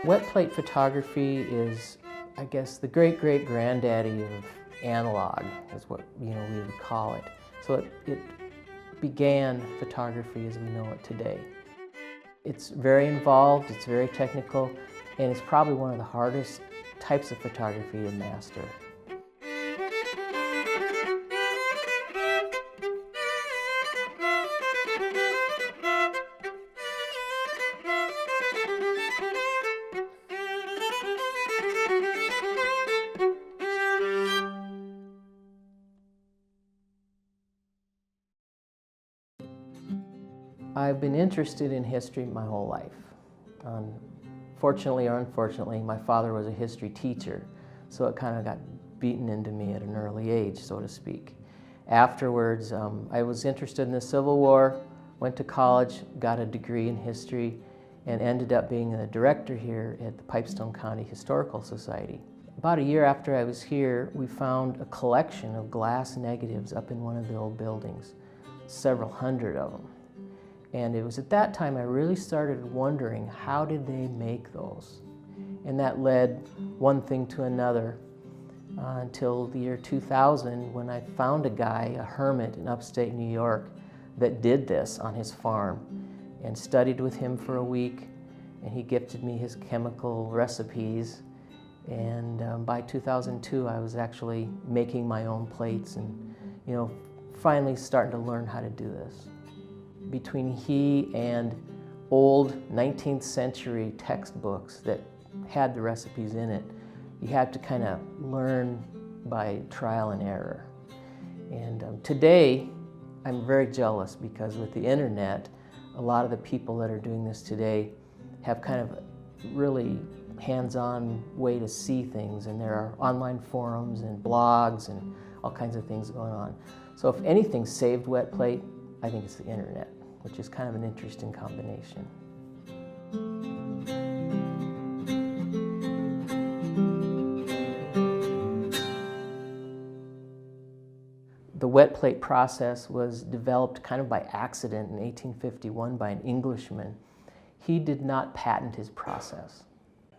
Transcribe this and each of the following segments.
Wet plate photography is, I guess, the great-great-granddaddy of analog, is what we would call it. So it began photography as we know it today. It's very involved, it's very technical, and it's probably one of the hardest types of photography to master. I've been interested in history my whole life. Fortunately or unfortunately, my father was a history teacher, so it kind of got beaten into me at an early age, so to speak. Afterwards, I was interested in the Civil War, went to college, got a degree in history, and ended up being the director here at the Pipestone County Historical Society. About a year after I was here, we found a collection of glass negatives up in one of the old buildings, several hundred of them. And it was at that time I really started wondering, how did they make those? And that led one thing to another until the year 2000, when I found a guy, a hermit in upstate New York, that did this on his farm, and studied with him for a week, and he gifted me his chemical recipes. And by 2002, I was actually making my own plates and, finally starting to learn how to do this. Between he and old 19th century textbooks that had the recipes in it, you had to kind of learn by trial and error. And today, I'm very jealous because with the internet, a lot of the people that are doing this today have kind of a really hands-on way to see things, and there are online forums and blogs and all kinds of things going on. So if anything saved wet plate, I think it's the internet, which is kind of an interesting combination. The wet plate process was developed kind of by accident in 1851 by an Englishman. He did not patent his process.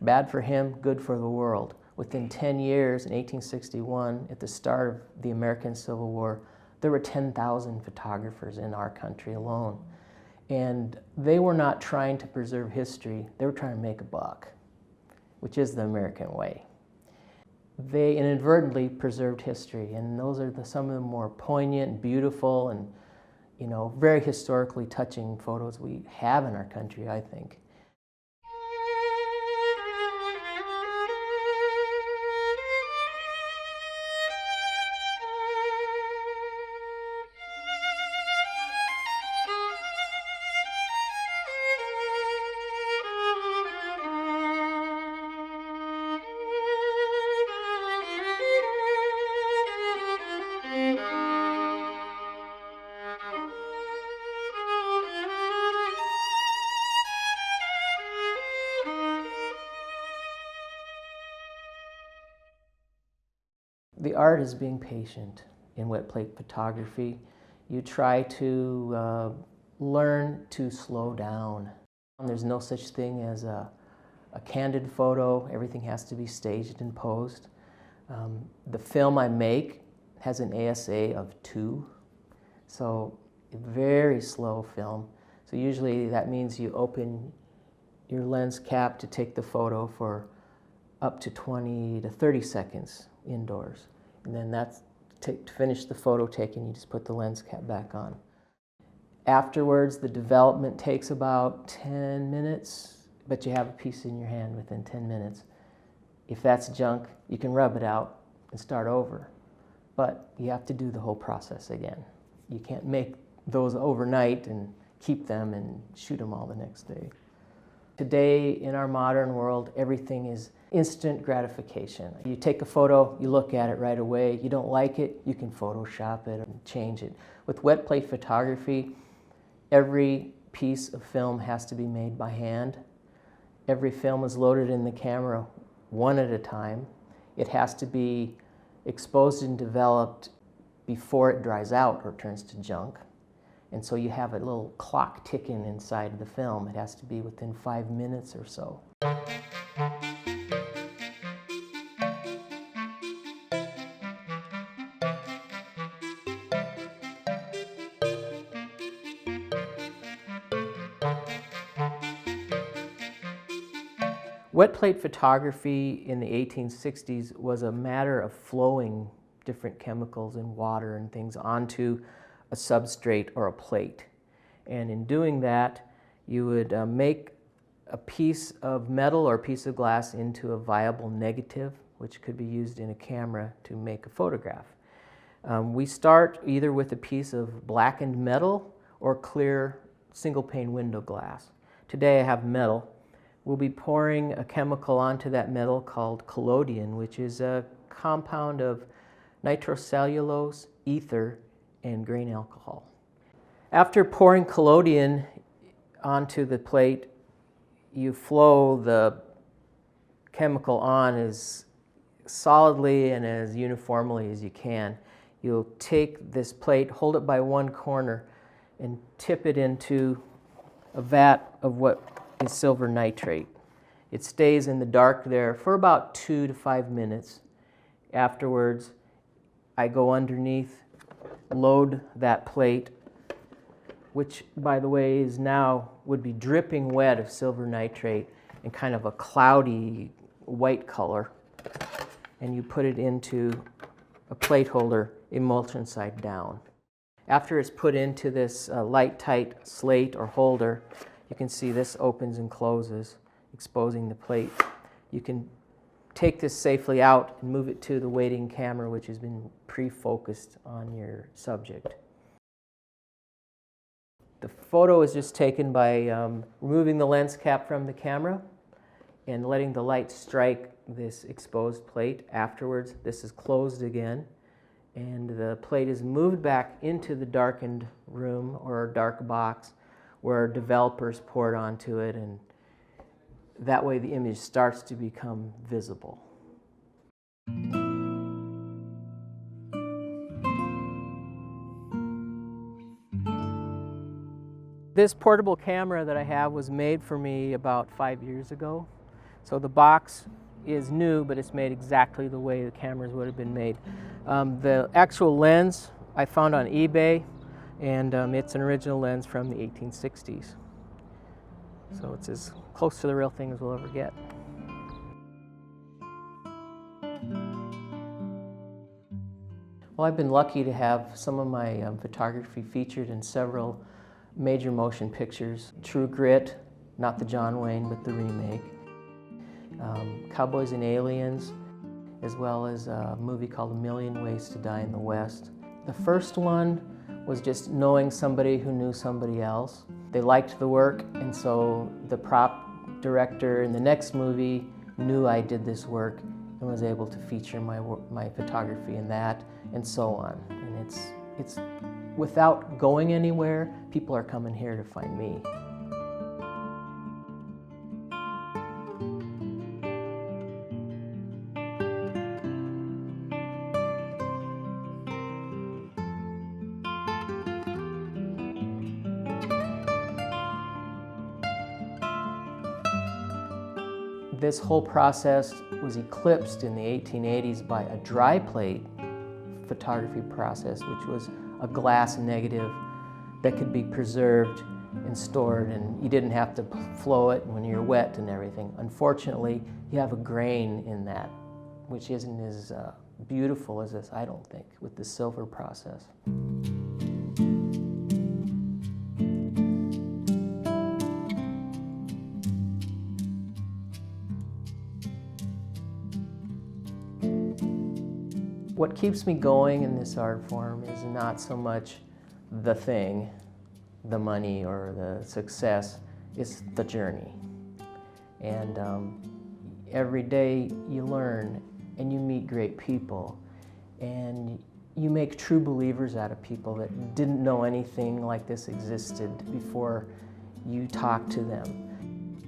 Bad for him, good for the world. Within 10 years, in 1861, at the start of the American Civil War, there were 10,000 photographers in our country alone. And they were not trying to preserve history, they were trying to make a buck, which is the American way. They inadvertently preserved history, and those are some of the more poignant, beautiful, and very historically touching photos we have in our country, I think. The art is being patient in wet plate photography. You try to learn to slow down. There's no such thing as a candid photo. Everything has to be staged and posed. The film I make has an ASA of 2, so a very slow film. So usually that means you open your lens cap to take the photo for up to 20 to 30 seconds indoors. And then to finish the photo taking, you just put the lens cap back on. Afterwards, the development takes about 10 minutes, but you have a piece in your hand within 10 minutes. If that's junk, you can rub it out and start over. But you have to do the whole process again. You can't make those overnight and keep them and shoot them all the next day. Today, in our modern world, everything is instant gratification. You take a photo, you look at it right away. You don't like it, you can Photoshop it and change it. With wet plate photography, every piece of film has to be made by hand. Every film is loaded in the camera one at a time. It has to be exposed and developed before it dries out or turns to junk. And so you have a little clock ticking inside the film. It has to be within 5 minutes or so. Wet plate photography in the 1860s was a matter of flowing different chemicals and water and things onto a substrate or a plate. And in doing that, you would make a piece of metal or a piece of glass into a viable negative, which could be used in a camera to make a photograph. We start either with a piece of blackened metal or clear single pane window glass. Today I have metal. We'll be pouring a chemical onto that metal called collodion, which is a compound of nitrocellulose, ether, and grain alcohol. After pouring collodion onto the plate, you flow the chemical on as solidly and as uniformly as you can. You'll take this plate, hold it by one corner, and tip it into a vat of what is silver nitrate. It stays in the dark there for about 2 to 5 minutes. Afterwards, I go underneath, load that plate, which, by the way, is now would be dripping wet of silver nitrate and kind of a cloudy white color. And you put it into a plate holder, emulsion side down. After it's put into this light tight slate or holder, you can see this opens and closes, exposing the plate. You can take this safely out and move it to the waiting camera, which has been pre-focused on your subject. The photo is just taken by removing the lens cap from the camera and letting the light strike this exposed plate. Afterwards, this is closed again, and the plate is moved back into the darkened room or dark box where developers poured onto it, and that way the image starts to become visible. This portable camera that I have was made for me about 5 years ago. So the box is new, but it's made exactly the way the cameras would have been made. The actual lens I found on eBay, and it's an original lens from the 1860s. So it's as close to the real thing as we'll ever get. Well, I've been lucky to have some of my photography featured in several major motion pictures. True Grit, not the John Wayne, but the remake. Cowboys and Aliens, as well as a movie called A Million Ways to Die in the West. The first one was just knowing somebody who knew somebody else. They liked the work, and so the prop director in the next movie knew I did this work and was able to feature my photography in that, and so on. And it's without going anywhere, people are coming here to find me. This whole process was eclipsed in the 1880s by a dry plate photography process, which was a glass negative that could be preserved and stored, and you didn't have to flow it when you're wet and everything. Unfortunately, you have a grain in that, which isn't as beautiful as this, I don't think, with the silver process. What keeps me going in this art form is not so much the thing, the money or the success, it's the journey. And every day you learn and you meet great people, and you make true believers out of people that didn't know anything like this existed before you talk to them.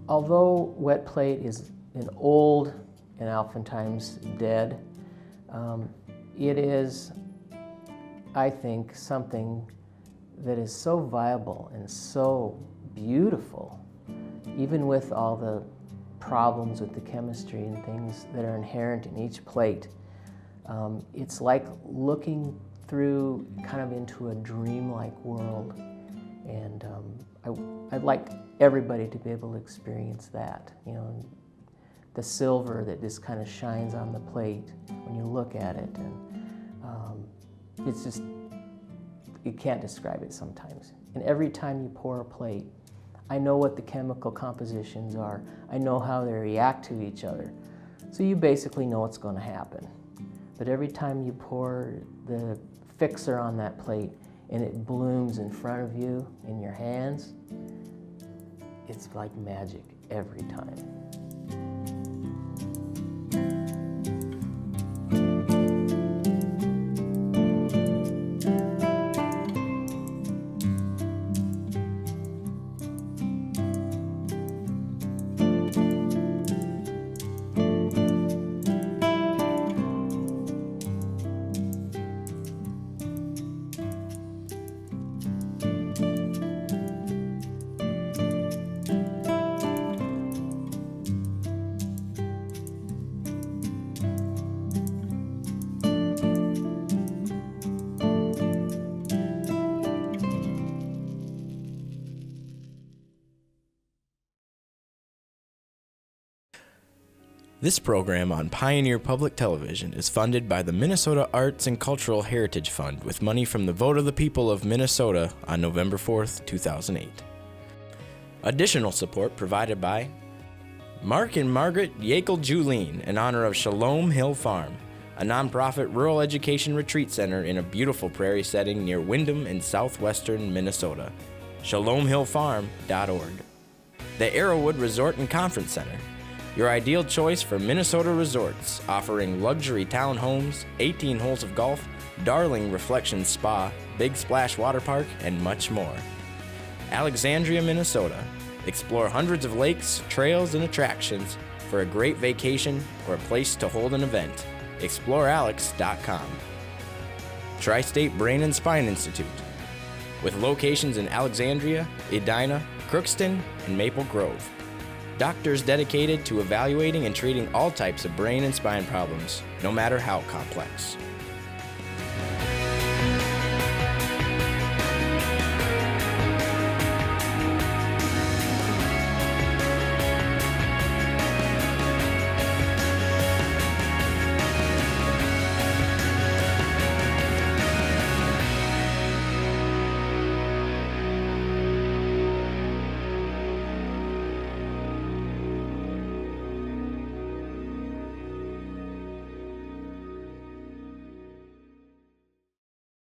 Although wet plate is an old and oftentimes dead, it is I think, something that is so viable and so beautiful, even with all the problems with the chemistry and things that are inherent in each plate. It's like looking through kind of into a dreamlike world, and I'd like everybody to be able to experience that. You know, the silver that just kind of shines on the plate when you look at it, and it's just, you can't describe it sometimes. And every time you pour a plate, I know what the chemical compositions are. I know how they react to each other. So you basically know what's going to happen. But every time you pour the fixer on that plate and it blooms in front of you in your hands, it's like magic every time. This program on Pioneer Public Television is funded by the Minnesota Arts and Cultural Heritage Fund with money from the vote of the people of Minnesota on November 4th, 2008. Additional support provided by Mark and Margaret Yakel-Julien in honor of Shalom Hill Farm, a nonprofit rural education retreat center in a beautiful prairie setting near Windham in southwestern Minnesota. ShalomHillFarm.org. The Arrowwood Resort and Conference Center, your ideal choice for Minnesota resorts, offering luxury townhomes, 18 holes of golf, Darling Reflections Spa, Big Splash Water Park, and much more. Alexandria, Minnesota. Explore hundreds of lakes, trails, and attractions for a great vacation or a place to hold an event. ExploreAlex.com. Tristate Brain and Spine Institute, with locations in Alexandria, Edina, Crookston, and Maple Grove. Doctors dedicated to evaluating and treating all types of brain and spine problems, no matter how complex.